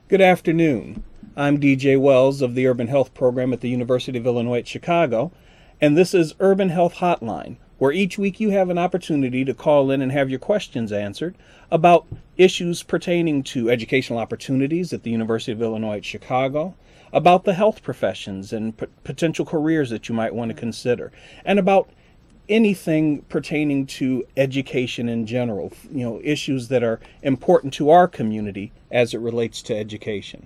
Good afternoon. I'm DJ Wells of the Urban Health Program at the University of Illinois at Chicago, and this is Urban Health Hotline, where each week you have an opportunity to call in and have your questions answered about issues pertaining to educational opportunities at the University of Illinois at Chicago, about the health professions and potential careers that you might want to consider, and about anything pertaining to education in general, issues that are important to our community as it relates to education.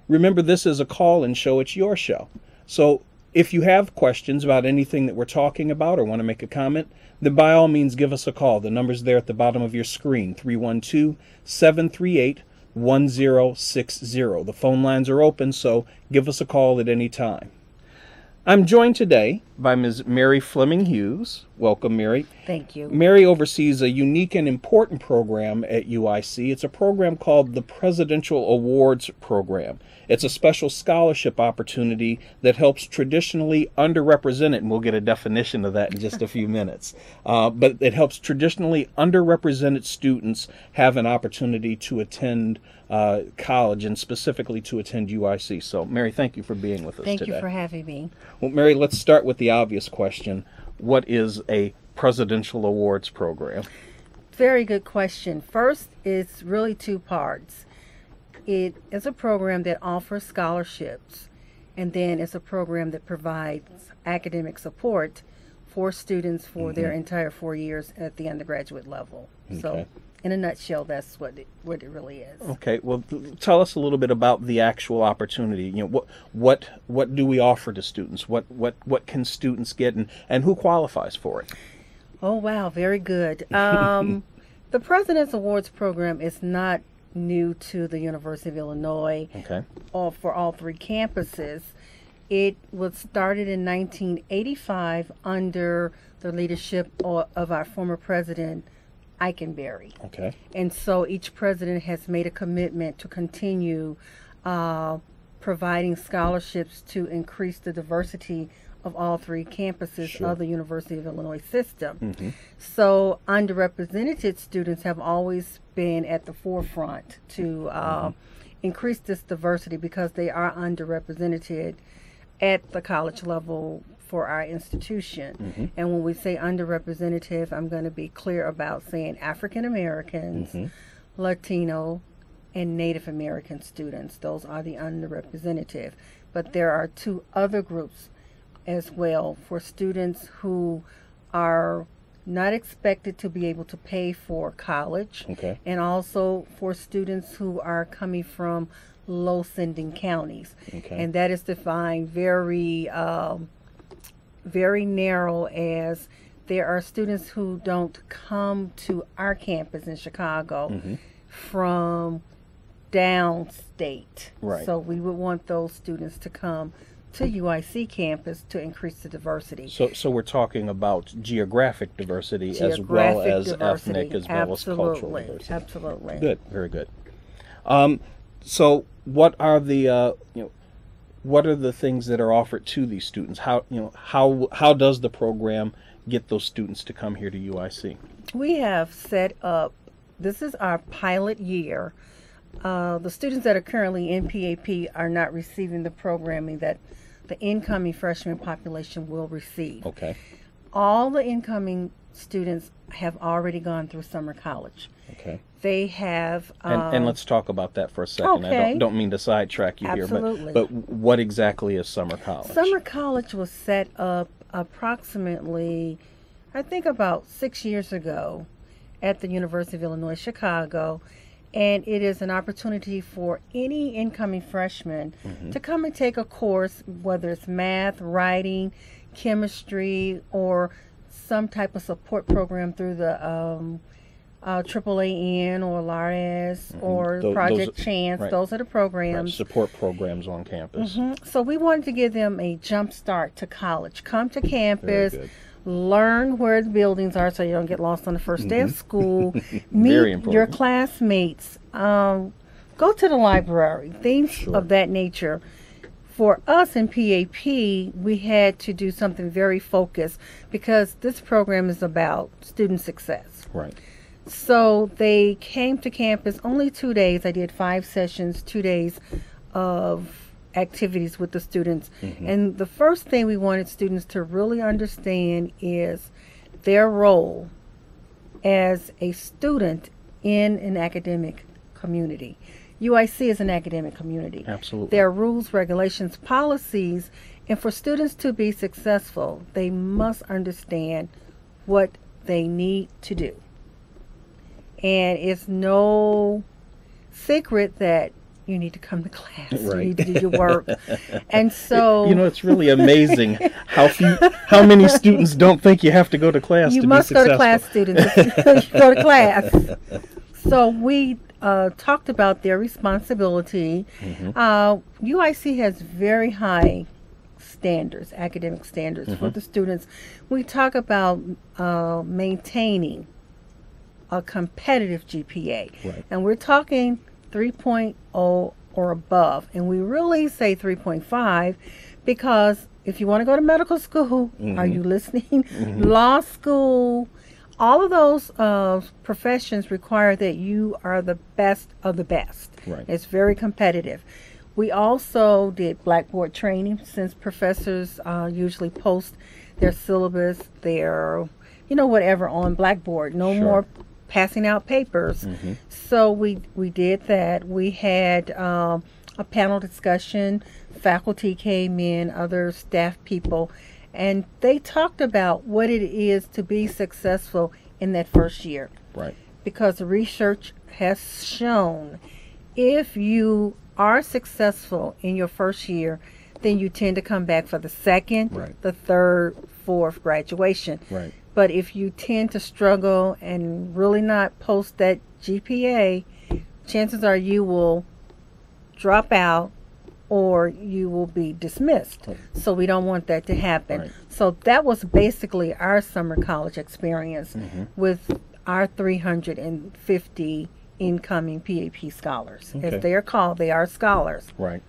Remember, this is a call-in show. It's your show. So if you have questions about anything that we're talking about or want to make a comment, then by all means give us a call. The number's there at the bottom of your screen, 312-738-1060. The phone lines are open, so give us a call at any time. I'm joined today by Ms. Mary Fleming Hughes. Welcome, Mary. Thank you. Mary oversees a unique and important program at UIC. It's a program called the Presidential Awards Program. It's a special scholarship opportunity that helps traditionally underrepresented, and we'll get a definition of that in just a few minutes, but it helps traditionally underrepresented students have an opportunity to attend college, and specifically to attend UIC. So, Mary, thank you for being with us today. Thank you for having me. Well, Mary, let's start with the obvious question. What is a Presidential Awards Program? Very good question. First, it's really two parts. It is a program that offers scholarships, and then it's a program that provides academic support for students for their entire 4 years at the undergraduate level. Okay. So, in a nutshell, that's what it really is. Okay. Well, tell us a little bit about the actual opportunity. What do we offer to students? What can students get, and who qualifies for it? Oh, wow. Very good. The President's Awards Program is not new to the University of Illinois. Okay. For all three campuses. It was started in 1985 under the leadership of our former president, Eikenberry. Okay. And so each president has made a commitment to continue providing scholarships to increase the diversity of all three campuses of the University of Illinois system. So underrepresented students have always been at the forefront to increase this diversity because they are underrepresented at the college level for our institution. And when we say underrepresented, I'm going to be clear about saying African Americans, Latino, and Native American students. Those are the underrepresented. But there are two other groups as well for students who are not expected to be able to pay for college, and also for students who are coming from low-sending counties. And that is defined very narrow, as there are students who don't come to our campus in Chicago from downstate. Right. So we would want those students to come to UIC campus to increase the diversity. So we're talking about geographic diversity as well as ethnic, as well as cultural diversity. Absolutely. Good. Very good. So what are the what are the things that are offered to these students? How does the program get those students to come here to UIC? We have set up, this is our pilot year. The students that are currently in PAP are not receiving the programming that the incoming freshman population will receive. Okay. All the incoming students have already gone through summer college. Okay. They have... and let's talk about that for a second. Okay. I don't mean to sidetrack you here, but what exactly is summer college? Summer college was set up approximately, I think about 6 years ago at the University of Illinois, Chicago. And it is an opportunity for any incoming freshman to come and take a course, whether it's math, writing, chemistry, or some type of support program through the AAAN or LARS or Project Chance. Right. Those are the programs. Support programs on campus. So we wanted to give them a jump start to college. Come to campus. Learn where the buildings are so you don't get lost on the first day of school. Meet your classmates. Go to the library. Things of that nature. For us in PAP, we had to do something very focused because this program is about student success. Right. So they came to campus only 2 days. I did 5 sessions, 2 days of activities with the students. And the first thing we wanted students to really understand is their role as a student in an academic community. UIC is an academic community. Absolutely. There are rules, regulations, policies, and for students to be successful, they must understand what they need to do. And it's no secret that you need to come to class. Right. You need to do your work. And so it's really amazing how many students don't think you have to go to class to be successful. You must go to class, students. You go to class. So we talked about their responsibility. UIC has very high standards, academic standards for the students. We talk about maintaining a competitive GPA. Right. And we're talking 3.0 or above. And we really say 3.5 because if you want to go to medical school, are you listening? Law school, all of those professions require that you are the best of the best. Right. It's very competitive. We also did Blackboard training since professors usually post their syllabus, their, whatever on Blackboard. No more passing out papers. So we did that. We had a panel discussion. Faculty came in, other staff people, and they talked about what it is to be successful in that first year. Right. Because the research has shown if you are successful in your first year, then you tend to come back for the second, the third, fourth graduation. Right. But if you tend to struggle and really not post that GPA, chances are you will drop out or you will be dismissed. So we don't want that to happen. Right. So that was basically our summer college experience with our 350 incoming PAP scholars. As they are called, they are scholars. Right.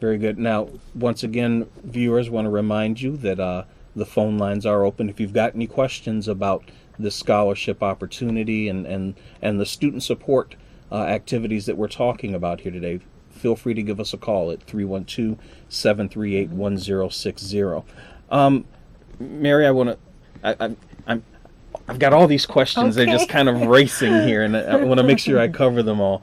Very good. Now, once again, viewers, want to remind you that the phone lines are open. If you've got any questions about this scholarship opportunity and the student support activities that we're talking about here today, feel free to give us a call at 312-738-1060. Mary, I've got all these questions. They're just kind of racing here, and I want to make sure I cover them all.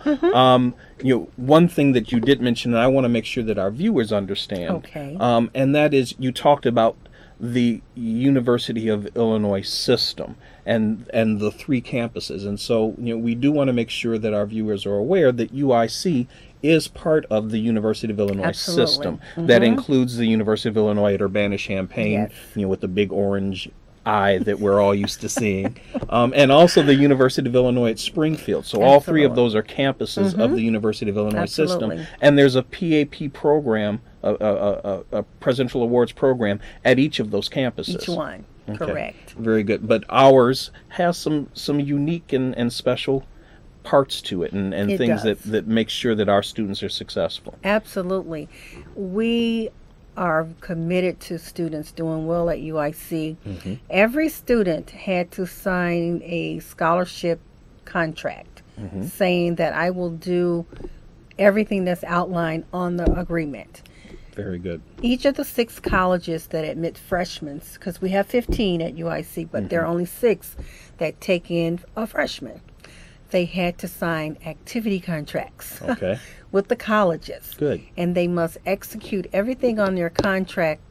One thing that you did mention, and I want to make sure that our viewers understand, and that is you talked about the University of Illinois system and the 3 campuses. And so, we do want to make sure that our viewers are aware that UIC is part of the University of Illinois system. That includes the University of Illinois at Urbana-Champaign, with the big orange eye that we're all used to seeing, and also the University of Illinois at Springfield. So all 3 of those are campuses of the University of Illinois system. And there's a PAP program, a Presidential Awards program at each of those campuses. Each one, correct. Very good. But ours has some unique and special parts to it and things that make sure that our students are successful. Absolutely. We are committed to students doing well at UIC. Every student had to sign a scholarship contract saying that I will do everything that's outlined on the agreement. Very good. Each of the 6 colleges that admit freshmen, because we have 15 at UIC, but there are only 6 that take in a freshman. They had to sign activity contracts with the colleges. Good. And they must execute everything on their contract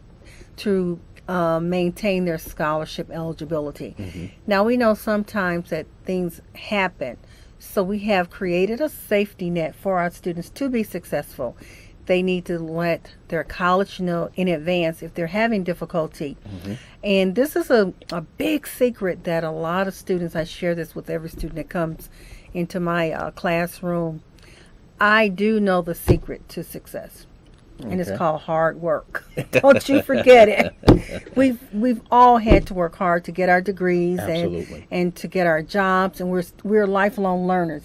to maintain their scholarship eligibility. Now, we know sometimes that things happen, so we have created a safety net for our students to be successful. They need to let their college know in advance if they're having difficulty. And this is a big secret that a lot of students, I share this with every student that comes into my classroom. I do know the secret to success, and it's called hard work. Don't you forget it. We've all had to work hard to get our degrees and to get our jobs, and we're lifelong learners.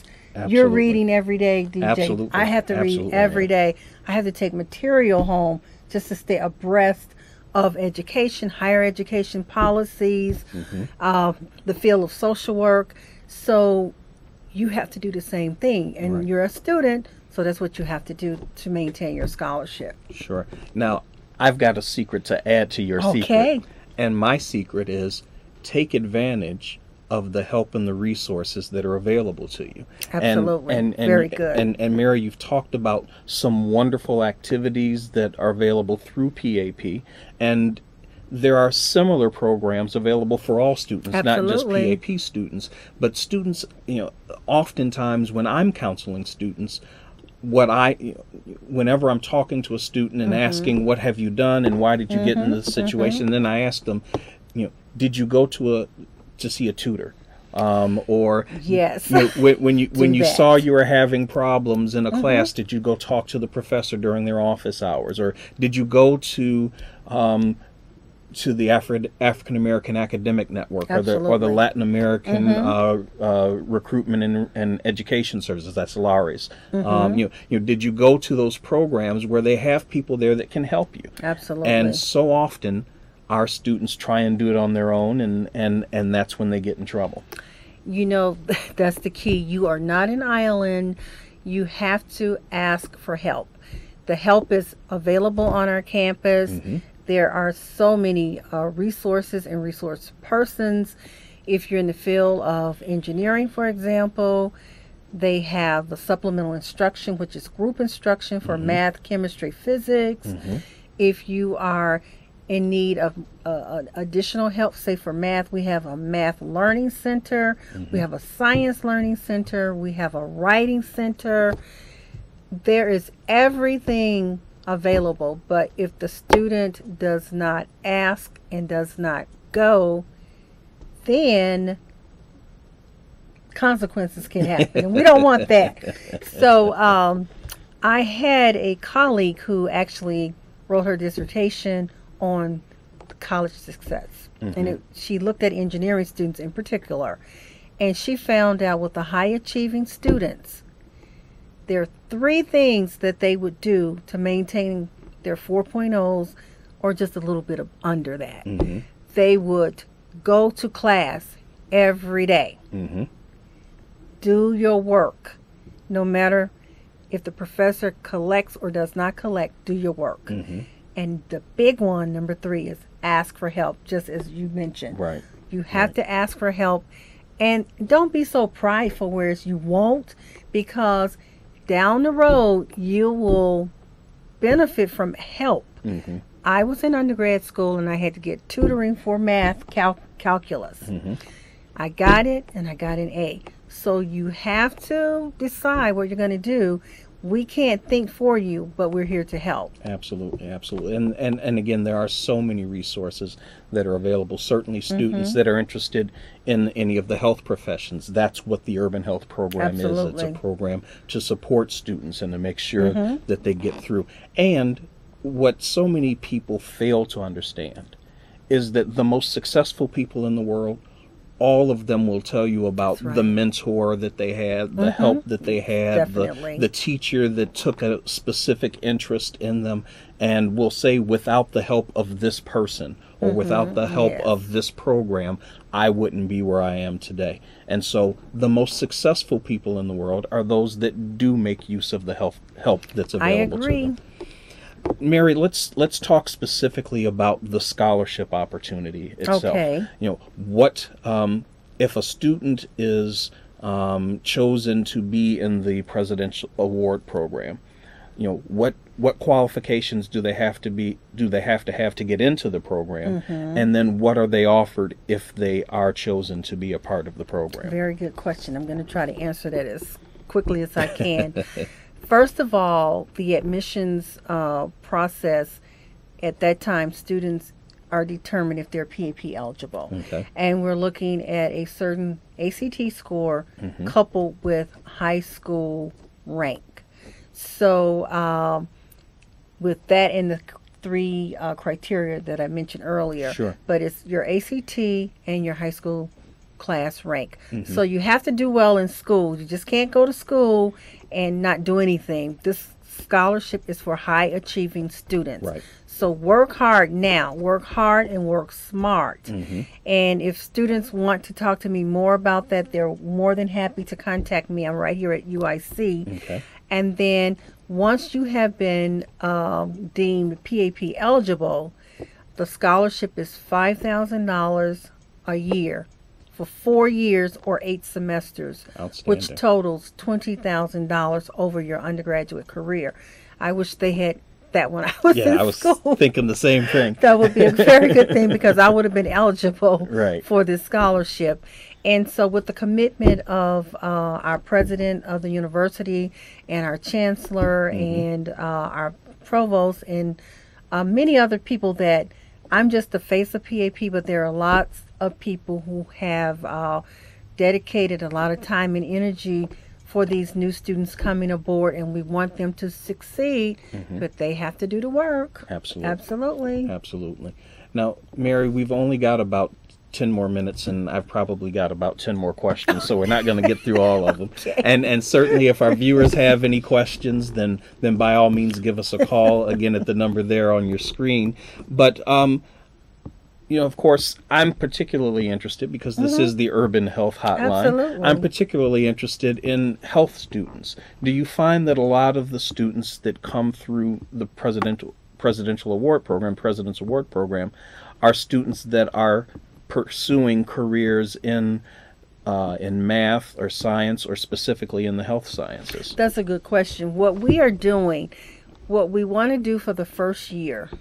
You're reading every day, DJ. I have to read every day. I have to take material home just to stay abreast of education, higher education policies, the field of social work. So you have to do the same thing, and you're a student, so that's what you have to do to maintain your scholarship. Sure. Now, I've got a secret to add to your secret. And my secret is take advantage of the help and the resources that are available to you. Absolutely. And very good. And Mary, you've talked about some wonderful activities that are available through PAP, and there are similar programs available for all students, not just PAP students, but students, oftentimes when I'm counseling students, whenever I'm talking to a student and asking, what have you done and why did you get into this situation, then I ask them, did you go to see a tutor? Or yes, when you saw you were having problems in a class, did you go talk to the professor during their office hours, or did you go to the African American Academic Network or the Latin American Recruitment and Education Services? That's LARIS. Did you go to those programs where they have people there that can help you? Absolutely. And so often our students try and do it on their own, and that's when they get in trouble. That's the key. You are not an island. You have to ask for help. The help is available on our campus. There are so many resources and resource persons. If you're in the field of engineering, for example, they have the supplemental instruction, which is group instruction for math, chemistry, physics. If you are in need of additional help, say for math, we have a math learning center, we have a science learning center, we have a writing center. There is everything available, but if the student does not ask and does not go, then consequences can happen, and we don't want that. So I had a colleague who actually wrote her dissertation on college success, and she looked at engineering students in particular, and she found out with the high achieving students, there are 3 things that they would do to maintain their 4.0s or just a little bit under that. They would go to class every day. Do your work. No matter if the professor collects or does not collect, do your work. And the big one, number 3, is ask for help, just as you mentioned. You have to ask for help. And don't be so prideful whereas you won't, because down the road you will benefit from help. I was in undergrad school and I had to get tutoring for math, calculus. I got it, and I got an A. So you have to decide what you're going to do. We can't think for you, but we're here to help. Absolutely. And again, there are so many resources that are available. Certainly students that are interested in any of the health professions. That's what the Urban Health Program is. It's a program to support students and to make sure that they get through. And what so many people fail to understand is that the most successful people in the world, all of them will tell you about the mentor that they had, the help that they had, the teacher that took a specific interest in them, and will say, without the help of this person or without the help of this program, I wouldn't be where I am today. And so the most successful people in the world are those that do make use of the help that's available to them. Mary, let's talk specifically about the scholarship opportunity itself. What if a student is chosen to be in the Presidential Award Program? What qualifications do they have to have to get into the program, and then what are they offered if they are chosen to be a part of the program? Very good question. I'm going to try to answer that as quickly as I can. First of all, the admissions process, at that time, students are determined if they're PAP eligible. And we're looking at a certain ACT score coupled with high school rank. So with that and the 3 criteria that I mentioned earlier, but it's your ACT and your high school class rank. So you have to do well in school. You just can't go to school and not do anything. This scholarship is for high achieving students. So work hard now, work hard and work smart. And if students want to talk to me more about that, they're more than happy to contact me. I'm right here at UIC. Okay. And then once you have been deemed PAP eligible, the scholarship is $5,000 a year for 4 years or 8 semesters, which totals $20,000 over your undergraduate career. I wish they had that when I was in school. I was thinking the same thing. That would be a very good thing because I would have been eligible Right. for this scholarship. And so with the commitment of our president of the university and our chancellor and our provost and many other people, that I'm just the face of PAP, but there are lots of people who have dedicated a lot of time and energy for these new students coming aboard, and we want them to succeed, but they have to do the work. Absolutely. Absolutely. Absolutely. Now, Mary, we've only got about 10 more minutes, and I've probably got about 10 more questions, so we're not going to get through all of them. Okay. And certainly if our viewers have any questions, then by all means give us a call, again, at the number there on your screen. But you know, of course, I'm particularly interested, because this is the Urban Health Hotline. Absolutely. I'm particularly interested in health students. Do you find that a lot of the students that come through the Presidential Award Program, President's Award Program, are students that are pursuing careers in math or science, or specifically in the health sciences? That's a good question. What we are doing, what we want to do for the first year,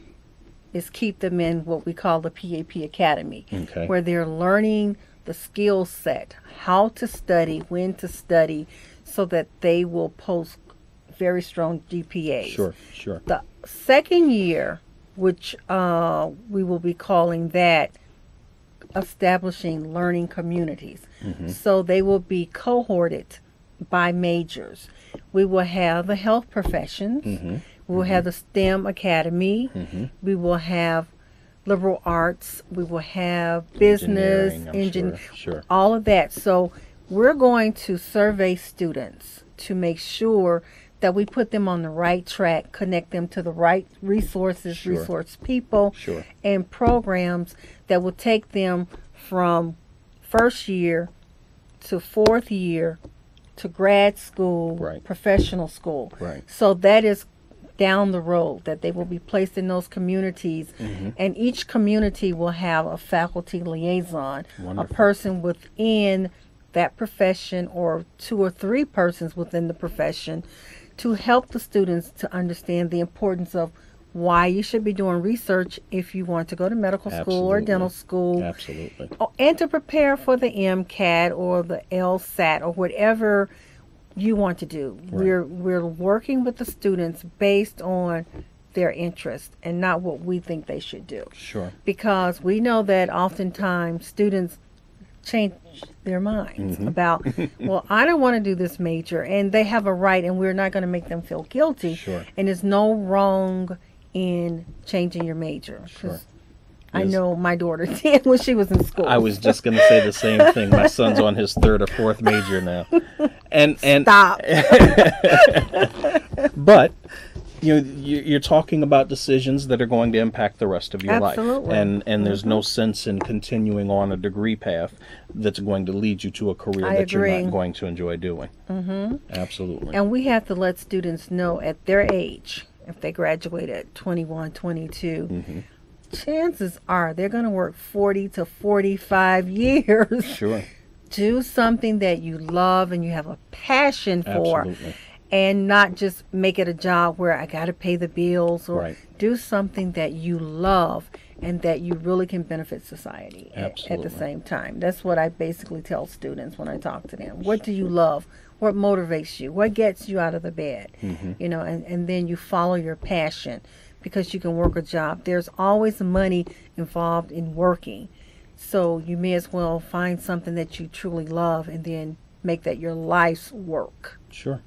is keep them in what we call the PAP Academy, where they're learning the skill set, how to study, when to study, so that they will post very strong GPAs. Sure, sure. The second year, which we will be calling that establishing learning communities. So they will be cohorted by majors. We will have the health professions. We will have the STEM Academy. We will have liberal arts. We will have business, engineering, sure. all of that. So we're going to survey students to make sure that we put them on the right track, connect them to the right resources, resource people, and programs that will take them from first year to fourth year to grad school, professional school. So that is down the road, that they will be placed in those communities, and each community will have a faculty liaison, a person within that profession, or 2 or 3 persons within the profession, to help the students to understand the importance of why you should be doing research if you want to go to medical school or dental school. Absolutely. And to prepare for the MCAT or the LSAT or whatever you want to do. We're working with the students based on their interest and not what we think they should do. Sure. Because we know that oftentimes students change their minds about, well, I don't want to do this major, and they have a right, and we're not going to make them feel guilty. And there's no wrong in changing your major. I know my daughter did when she was in school. I was just going to say the same thing. My son's on his 3rd or 4th major now. And Stop. But you know, you're talking about decisions that are going to impact the rest of your life. And there's no sense in continuing on a degree path that's going to lead you to a career that you're not going to enjoy doing. Absolutely. And we have to let students know at their age, if they graduate at 21, 22, chances are they're going to work 40 to 45 years. Sure. Do something that you love and you have a passion for. Absolutely. And not just make it a job where I got to pay the bills, or do something that you love and that you really can benefit society at the same time. That's what I basically tell students when I talk to them. What do you love? What motivates you? What gets you out of the bed? You know, and then you follow your passion, because you can work a job. There's always money involved in working. So you may as well find something that you truly love and then make that your life's work. Sure.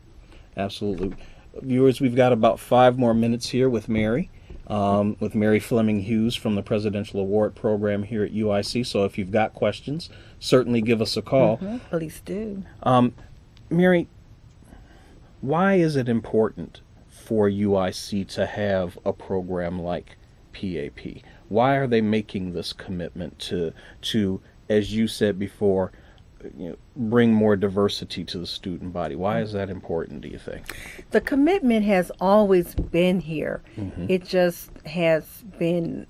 Absolutely. Viewers, we've got about 5 more minutes here with Mary Fleming Hughes from the Presidential Award Program here at UIC. So if you've got questions, certainly give us a call. Please do. Mary, why is it important for UIC to have a program like PAP? Why are they making this commitment to, as you said before, bring more diversity to the student body? Why is that important, do you think? The commitment has always been here. It just has been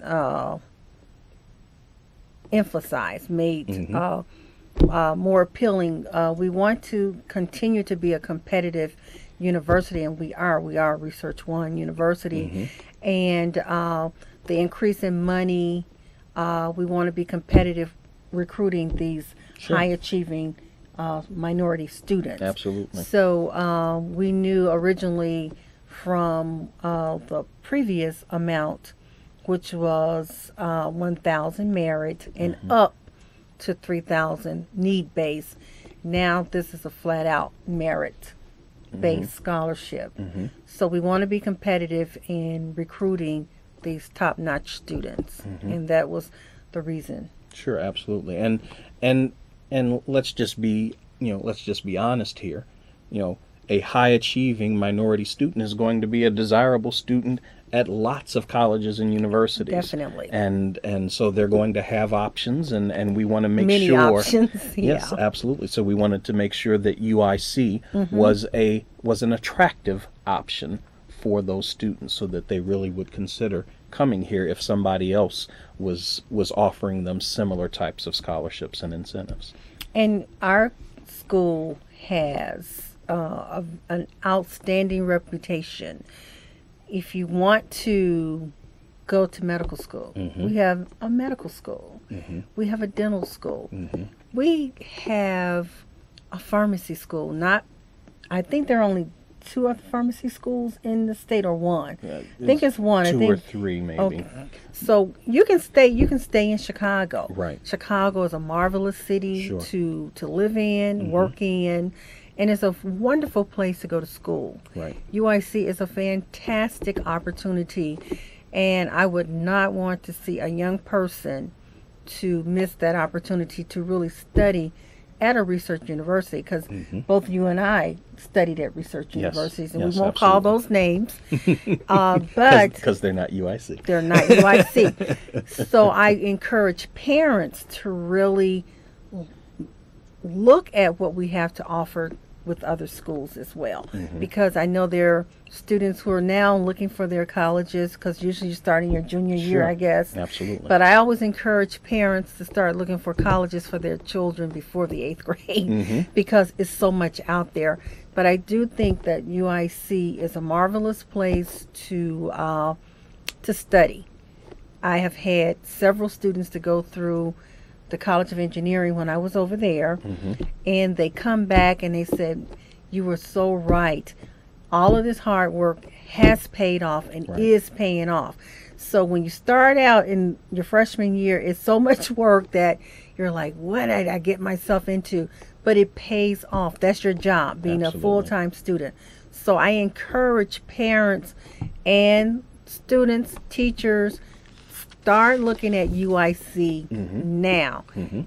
emphasized, made more appealing. We want to continue to be a competitive university, and we are a Research One university. And the increase in money, we want to be competitive recruiting these high achieving minority students. Absolutely. So we knew originally from the previous amount, which was 1,000 merit and up to 3,000 need based. Now this is a flat out merit based scholarship. So we want to be competitive in recruiting these top notch students, and that was the reason. Sure, absolutely. And let's just be honest here. A high achieving minority student is going to be a desirable student at lots of colleges and universities. Definitely. And so they're going to have options, and we want to make Many sure options. Yes, absolutely. So we wanted to make sure that UIC was an attractive option for those students, so that they really would consider coming here if somebody else was offering them similar types of scholarships and incentives. And our school has an outstanding reputation. If you want to go to medical school, we have a medical school. We have a dental school. We have a pharmacy school. I think there are only 2 other pharmacy schools in the state, or 1. I think it's 1. 2 or 3 maybe. Okay. So you can stay in Chicago. Right. Chicago is a marvelous city to live in, work in, and it's a wonderful place to go to school. Right. UIC is a fantastic opportunity, and I would not want to see a young person to miss that opportunity to really study at a research university, because both you and I studied at research universities, and we won't call those names, but because they're not UIC. They're not UIC. So I encourage parents to really look at what we have to offer with other schools as well, because I know there are students who are now looking for their colleges, because usually you're starting your junior year, I guess. Absolutely. But I always encourage parents to start looking for colleges for their children before the 8th grade, because it's so much out there. But I do think that UIC is a marvelous place to study. I have had several students to go through the College of Engineering when I was over there, and they come back and they said, "You were so right. All of this hard work has paid off and is paying off." So when you start out in your freshman year, it's so much work that you're like, what did I get myself into? But it pays off. That's your job, being a full-time student. So I encourage parents and students, teachers, start looking at UIC now.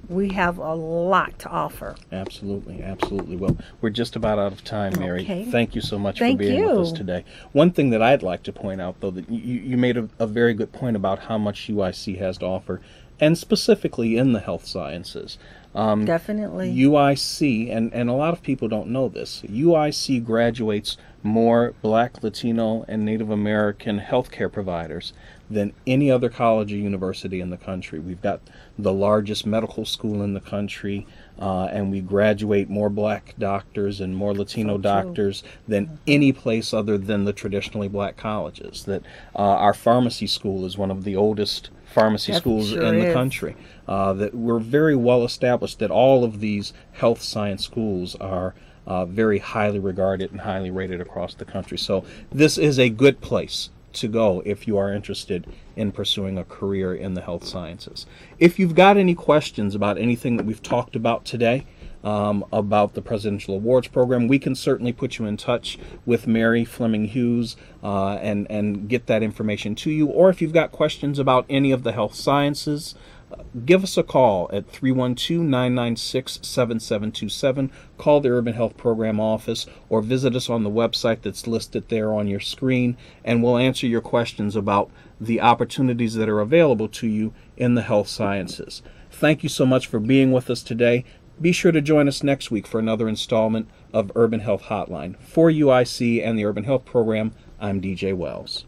We have a lot to offer. Absolutely, absolutely. Well, we're just about out of time, Mary. Okay. Thank you so much for being with us today. One thing that I'd like to point out, though, that you made a very good point about how much UIC has to offer, and specifically in the health sciences. Definitely. UIC, and a lot of people don't know this, UIC graduates more Black, Latino, and Native American healthcare providers than any other college or university in the country. We've got the largest medical school in the country, and we graduate more Black doctors and more Latino doctors than any place other than the traditionally Black colleges. That our pharmacy school is one of the oldest pharmacy schools in the country. That we're very well established, that all of these health science schools are very highly regarded and highly rated across the country. So this is a good place to go if you are interested in pursuing a career in the health sciences. If you've got any questions about anything that we've talked about today, about the Presidential Awards Program, we can certainly put you in touch with Mary Fleming Hughes and get that information to you. Or if you've got questions about any of the health sciences, give us a call at 312-996-7727. Call the Urban Health Program office, or visit us on the website that's listed there on your screen, and we'll answer your questions about the opportunities that are available to you in the health sciences. Thank you so much for being with us today. Be sure to join us next week for another installment of Urban Health Hotline. For UIC and the Urban Health Program, I'm DJ Wells.